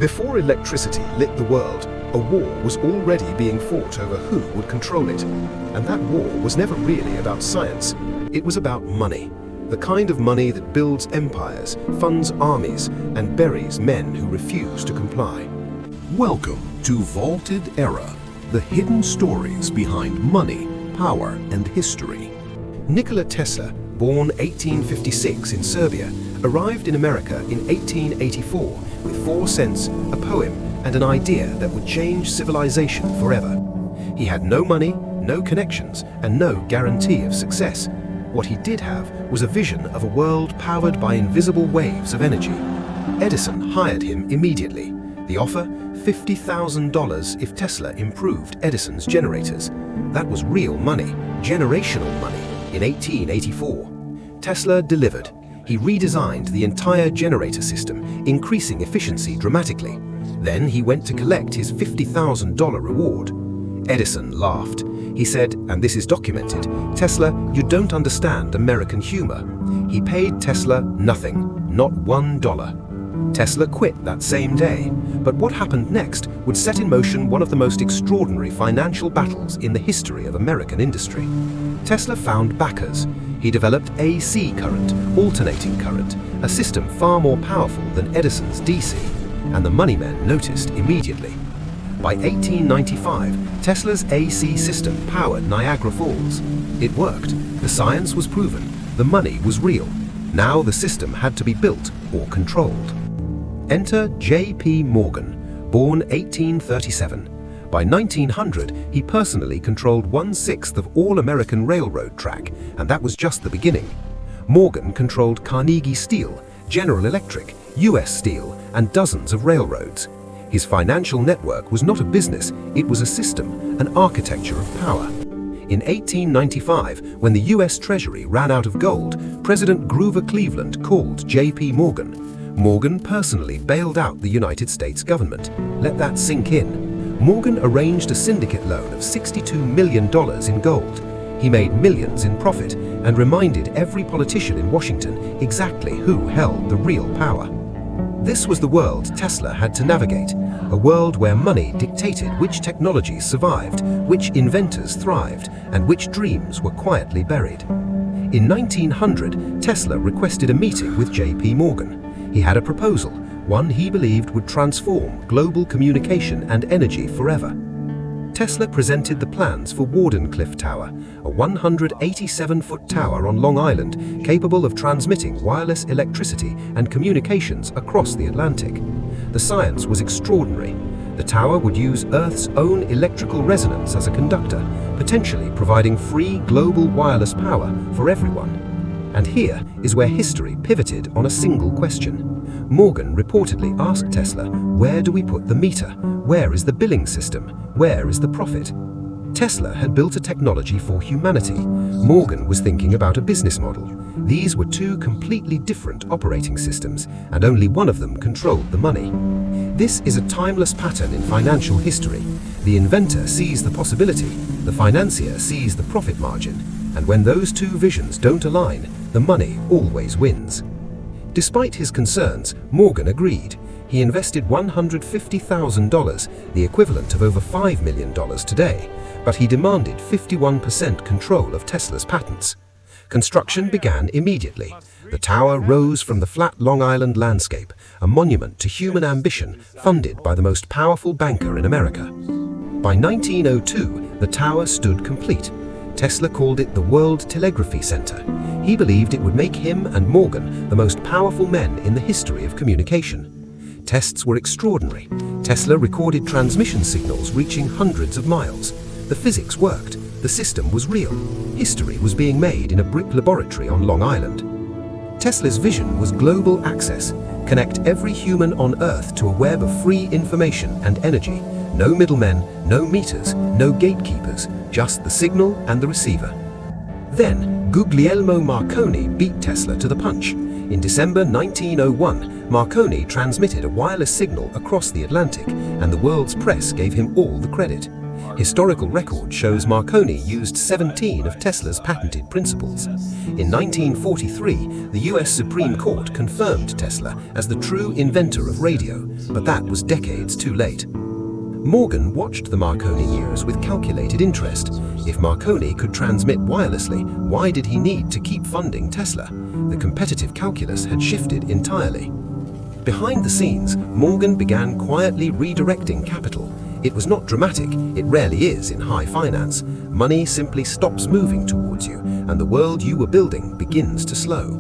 Before electricity lit the world, a war was already being fought over who would control it. And that war was never really about science. It was about money. The kind of money that builds empires, funds armies, and buries men who refuse to comply. Welcome to Vaultedera, the hidden stories behind money, power, and history. Nikola Tesla, born 1856 in Serbia, arrived in America in 1884 with 4 cents, a poem, and an idea that would change civilization forever. He had no money, no connections, and no guarantee of success. What he did have was a vision of a world powered by invisible waves of energy. Edison hired him immediately. The offer, $50,000 if Tesla improved Edison's generators. That was real money, generational money, in 1884. Tesla delivered. He redesigned the entire generator system, increasing efficiency dramatically. Then he went to collect his $50,000 reward. Edison laughed. He said, and this is documented, "Tesla, you don't understand American humor." He paid Tesla nothing, not $1. Tesla quit that same day. But what happened next would set in motion one of the most extraordinary financial battles in the history of American industry. Tesla found backers. He developed AC current, alternating current, a system far more powerful than Edison's DC, and the money men noticed immediately. By 1895, Tesla's AC system powered Niagara Falls. It worked. The science was proven. The money was real. Now the system had to be built or controlled. Enter J.P. Morgan, born 1837. By 1900, he personally controlled 1/6 of all American railroad track, and that was just the beginning. Morgan controlled Carnegie Steel, General Electric, U.S. Steel, and dozens of railroads. His financial network was not a business, it was a system, an architecture of power. In 1895, when the U.S. Treasury ran out of gold, President Grover Cleveland called J.P. Morgan. Morgan personally bailed out the United States government. Let that sink in. Morgan arranged a syndicate loan of $62 million in gold. He made millions in profit and reminded every politician in Washington exactly who held the real power. This was the world Tesla had to navigate, a world where money dictated which technologies survived, which inventors thrived, and which dreams were quietly buried. In 1900, Tesla requested a meeting with J.P. Morgan. He had a proposal, one he believed would transform global communication and energy forever. Tesla presented the plans for Wardenclyffe Tower, a 187-foot tower on Long Island capable of transmitting wireless electricity and communications across the Atlantic. The science was extraordinary. The tower would use Earth's own electrical resonance as a conductor, potentially providing free global wireless power for everyone. And here is where history pivoted on a single question. Morgan reportedly asked Tesla, "Where do we put the meter? Where is the billing system? Where is the profit?" Tesla had built a technology for humanity. Morgan was thinking about a business model. These were two completely different operating systems, and only one of them controlled the money. This is a timeless pattern in financial history. The inventor sees the possibility, the financier sees the profit margin, and when those two visions don't align, the money always wins. Despite his concerns, Morgan agreed. He invested $150,000, the equivalent of over $5 million today, but he demanded 51% control of Tesla's patents. Construction began immediately. The tower rose from the flat Long Island landscape, a monument to human ambition funded by the most powerful banker in America. By 1902, the tower stood complete. Tesla called it the World Telegraphy Center. He believed it would make him and Morgan the most powerful men in the history of communication. Tests were extraordinary. Tesla recorded transmission signals reaching hundreds of miles. The physics worked. The system was real. History was being made in a brick laboratory on Long Island. Tesla's vision was global access. Connect every human on Earth to a web of free information and energy. No middlemen, no meters, no gatekeepers, just the signal and the receiver. Then, Guglielmo Marconi beat Tesla to the punch. In December 1901, Marconi transmitted a wireless signal across the Atlantic, and the world's press gave him all the credit. Historical record shows Marconi used 17 of Tesla's patented principles. In 1943, the US Supreme Court confirmed Tesla as the true inventor of radio, but that was decades too late. Morgan watched the Marconi years with calculated interest. If Marconi could transmit wirelessly, why did he need to keep funding Tesla? The competitive calculus had shifted entirely. Behind the scenes, Morgan began quietly redirecting capital. It was not dramatic, it rarely is in high finance. Money simply stops moving towards you, and the world you were building begins to slow.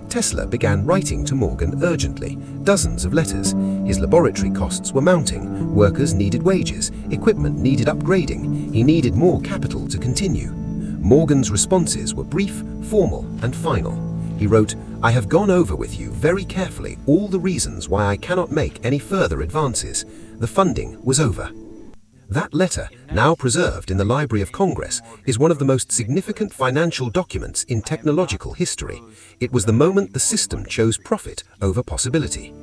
Tesla began writing to Morgan urgently, dozens of letters. His laboratory costs were mounting, workers needed wages, equipment needed upgrading, he needed more capital to continue. Morgan's responses were brief, formal, and final. He wrote, "I have gone over with you very carefully all the reasons why I cannot make any further advances. The funding was over." That letter, now preserved in the Library of Congress, is one of the most significant financial documents in technological history. It was the moment the system chose profit over possibility.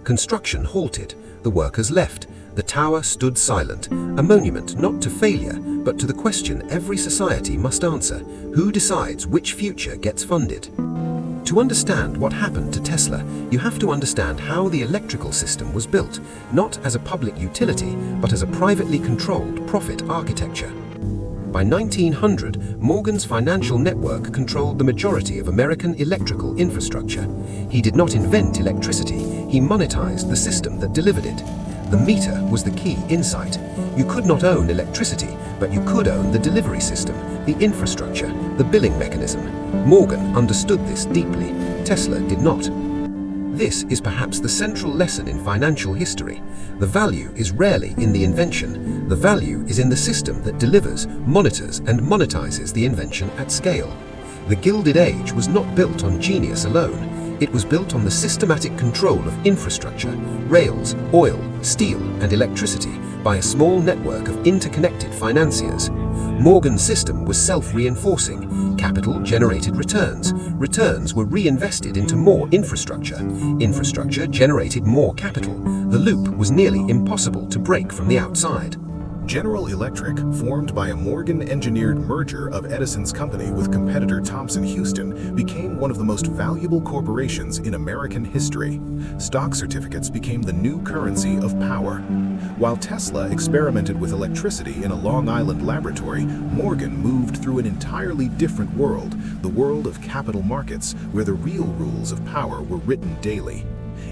Construction halted, the workers left, the tower stood silent, a monument not to failure, but to the question every society must answer: who decides which future gets funded? To understand what happened to Tesla, you have to understand how the electrical system was built, not as a public utility, but as a privately controlled profit architecture. By 1900, Morgan's financial network controlled the majority of American electrical infrastructure. He did not invent electricity, he monetized the system that delivered it. The meter was the key insight. You could not own electricity, but you could own the delivery system, the infrastructure, the billing mechanism. Morgan understood this deeply. Tesla did not. This is perhaps the central lesson in financial history. The value is rarely in the invention. The value is in the system that delivers, monitors, and monetizes the invention at scale. The Gilded Age was not built on genius alone. It was built on the systematic control of infrastructure, rails, oil, steel, and electricity by a small network of interconnected financiers. Morgan's system was self-reinforcing. Capital generated returns. Returns were reinvested into more infrastructure. Infrastructure generated more capital. The loop was nearly impossible to break from the outside. General Electric, formed by a Morgan-engineered merger of Edison's company with competitor Thomson Houston, became one of the most valuable corporations in American history. Stock certificates became the new currency of power. While Tesla experimented with electricity in a Long Island laboratory, Morgan moved through an entirely different world, the world of capital markets, where the real rules of power were written daily.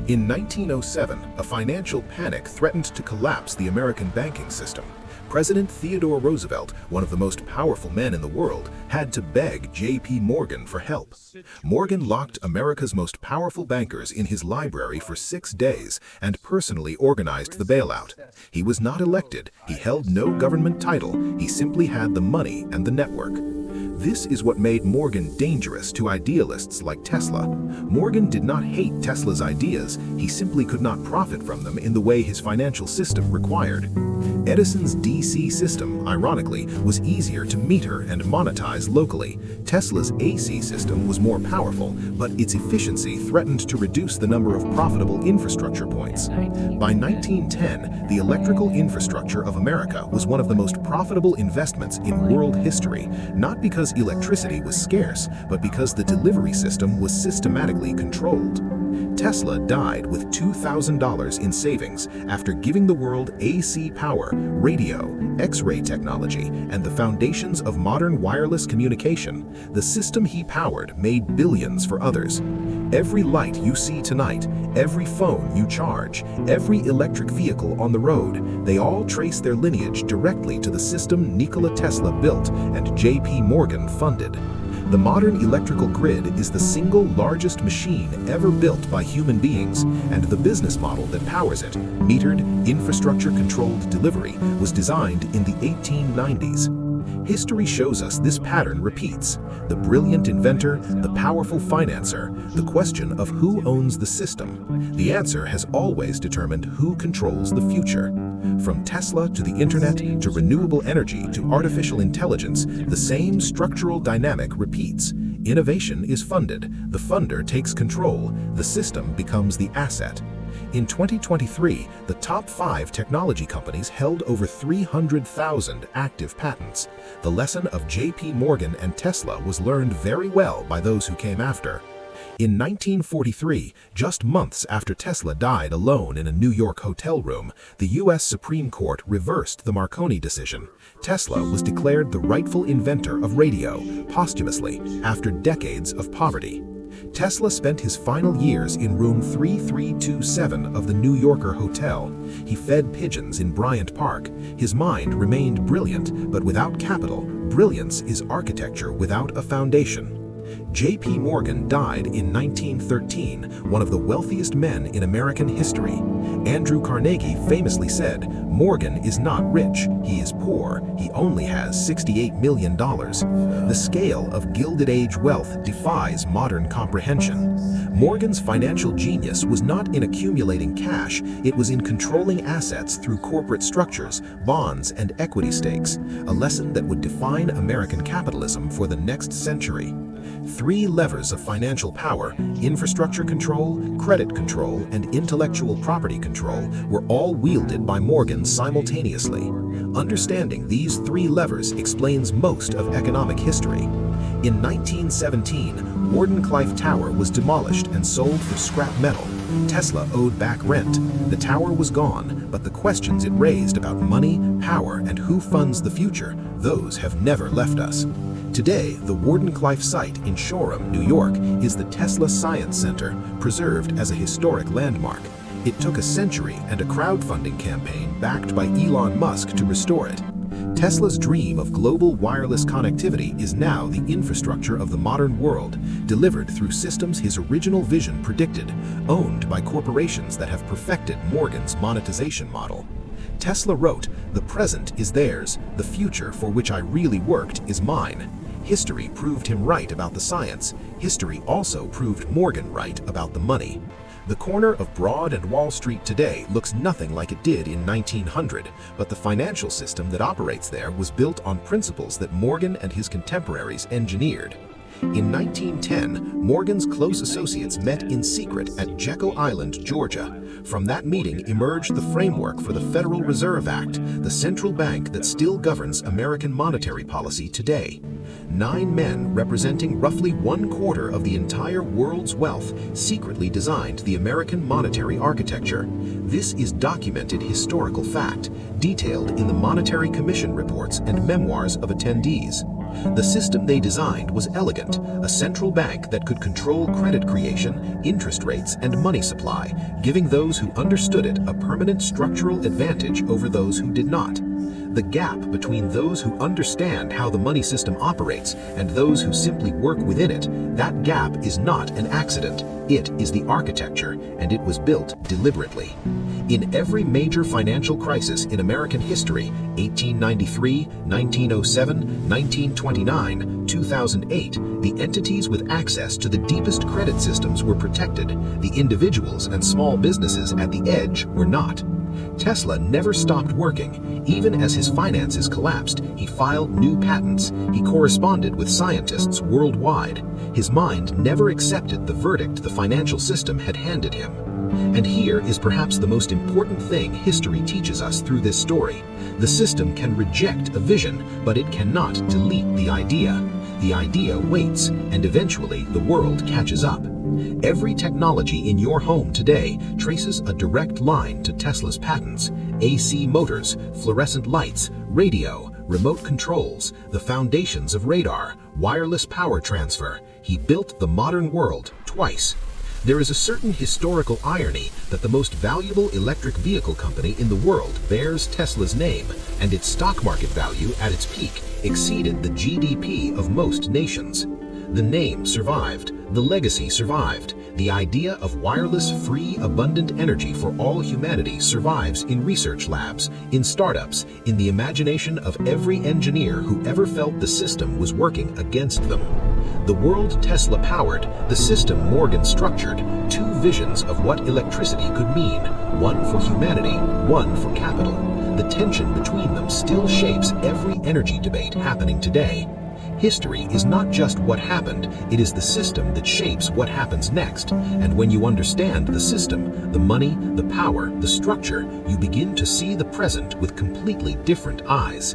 In 1907, a financial panic threatened to collapse the American banking system. President Theodore Roosevelt, one of the most powerful men in the world, had to beg J.P. Morgan for help. Morgan locked America's most powerful bankers in his library for 6 days and personally organized the bailout. He was not elected, he held no government title, he simply had the money and the network. This is what made Morgan dangerous to idealists like Tesla. Morgan did not hate Tesla's ideas, he simply could not profit from them in the way his financial system required. Edison's DC system, ironically, was easier to meter and monetize locally. Tesla's AC system was more powerful, but its efficiency threatened to reduce the number of profitable infrastructure points. By 1910, the electrical infrastructure of America was one of the most profitable investments in world history, not because electricity was scarce, but because the delivery system was systematically controlled. Tesla died with $2,000 in savings after giving the world AC power, radio, X-ray technology, and the foundations of modern wireless communication. The system he powered made billions for others. Every light you see tonight, every phone you charge, every electric vehicle on the road, they all trace their lineage directly to the system Nikola Tesla built and J.P. Morgan funded. The modern electrical grid is the single largest machine ever built by human beings, and the business model that powers it, metered, infrastructure-controlled delivery, was designed in the 1890s. History shows us this pattern repeats. The brilliant inventor, the powerful financier, the question of who owns the system. The answer has always determined who controls the future. From Tesla to the internet to renewable energy to artificial intelligence, the same structural dynamic repeats. Innovation is funded, the funder takes control, the system becomes the asset. In 2023, the top 5 technology companies held over 300,000 active patents. The lesson of J.P. Morgan and Tesla was learned very well by those who came after. In 1943, just months after Tesla died alone in a New York hotel room, the U.S. Supreme Court reversed the Marconi decision. Tesla was declared the rightful inventor of radio, posthumously, after decades of poverty. Tesla spent his final years in room 3327 of the New Yorker Hotel. He fed pigeons in Bryant Park. His mind remained brilliant, but without capital. Brilliance is architecture without a foundation. J.P. Morgan died in 1913, one of the wealthiest men in American history. Andrew Carnegie famously said, "Morgan is not rich, he is poor, he only has $68 million. The scale of Gilded Age wealth defies modern comprehension. Morgan's financial genius was not in accumulating cash, it was in controlling assets through corporate structures, bonds, and equity stakes, a lesson that would define American capitalism for the next century." 3 levers of financial power, infrastructure control, credit control, and intellectual property control, were all wielded by Morgan simultaneously. Understanding these 3 levers explains most of economic history. In 1917, Wardenclyffe Tower was demolished and sold for scrap metal. Tesla owed back rent. The tower was gone, but the questions it raised about money, power, and who funds the future, those have never left us. Today, the Wardenclyffe site in Shoreham, New York, is the Tesla Science Center, preserved as a historic landmark. It took a century and a crowdfunding campaign backed by Elon Musk to restore it. Tesla's dream of global wireless connectivity is now the infrastructure of the modern world, delivered through systems his original vision predicted, owned by corporations that have perfected Morgan's monetization model. Tesla wrote, "The present is theirs, the future for which I really worked is mine." History proved him right about the science. History also proved Morgan right about the money. The corner of Broad and Wall Street today looks nothing like it did in 1900, but the financial system that operates there was built on principles that Morgan and his contemporaries engineered. In 1910, Morgan's close associates met in secret at Jekyll Island, Georgia. From that meeting emerged the framework for the Federal Reserve Act, the central bank that still governs American monetary policy today. 9 men representing roughly 1/4 of the entire world's wealth secretly designed the American monetary architecture. This is documented historical fact, detailed in the Monetary Commission reports and memoirs of attendees. The system they designed was elegant, a central bank that could control credit creation, interest rates, and money supply, giving those who understood it a permanent structural advantage over those who did not. The gap between those who understand how the money system operates and those who simply work within it, that gap is not an accident. It is the architecture, and it was built deliberately. In every major financial crisis in American history, 1893, 1907, 1929, 2008, the entities with access to the deepest credit systems were protected. The individuals and small businesses at the edge were not. Tesla never stopped working. Even as his finances collapsed, he filed new patents. He corresponded with scientists worldwide. His mind never accepted the verdict the financial system had handed him. And here is perhaps the most important thing history teaches us through this story. The system can reject a vision, but it cannot delete the idea. The idea waits, and eventually the world catches up. Every technology in your home today traces a direct line to Tesla's patents. AC motors, fluorescent lights, radio, remote controls, the foundations of radar, wireless power transfer. He built the modern world twice. There is a certain historical irony that the most valuable electric vehicle company in the world bears Tesla's name, and its stock market value at its peak exceeded the GDP of most nations. The name survived, the legacy survived. The idea of wireless, free, abundant energy for all humanity survives in research labs, in startups, in the imagination of every engineer who ever felt the system was working against them. The world Tesla powered, the system Morgan structured, 2 visions of what electricity could mean, one for humanity, one for capital. The tension between them still shapes every energy debate happening today. History is not just what happened, it is the system that shapes what happens next. And when you understand the system, the money, the power, the structure, you begin to see the present with completely different eyes.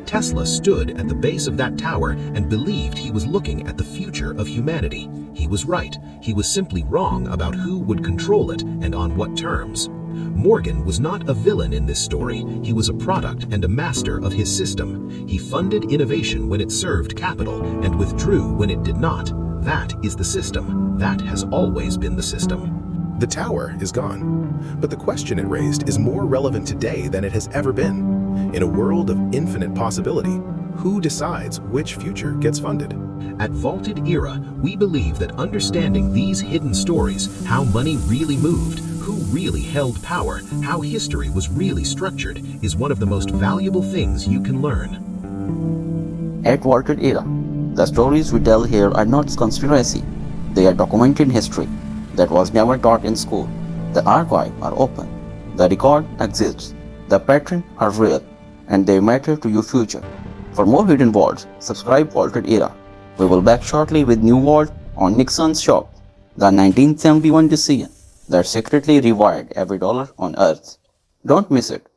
Tesla stood at the base of that tower and believed he was looking at the future of humanity. He was right. He was simply wrong about who would control it and on what terms. Morgan was not a villain in this story. He was a product and a master of his system. He funded innovation when it served capital and withdrew when it did not. That is the system. That has always been the system. The tower is gone, but the question it raised is more relevant today than it has ever been. In a world of infinite possibility, who decides which future gets funded? At Vaultedera, we believe that understanding these hidden stories, how money really moved, who really held power, how history was really structured, is one of the most valuable things you can learn. At Wardenclyffe, the stories we tell here are not conspiracy. They are documented history that was never taught in school. The archives are open. The record exists. The patterns are real, and they matter to your future. For more hidden vaults, subscribe Vaultedera. We will back shortly with new vault on Nixon's shop, the 1971 decision that secretly rewired every dollar on Earth. Don't miss it.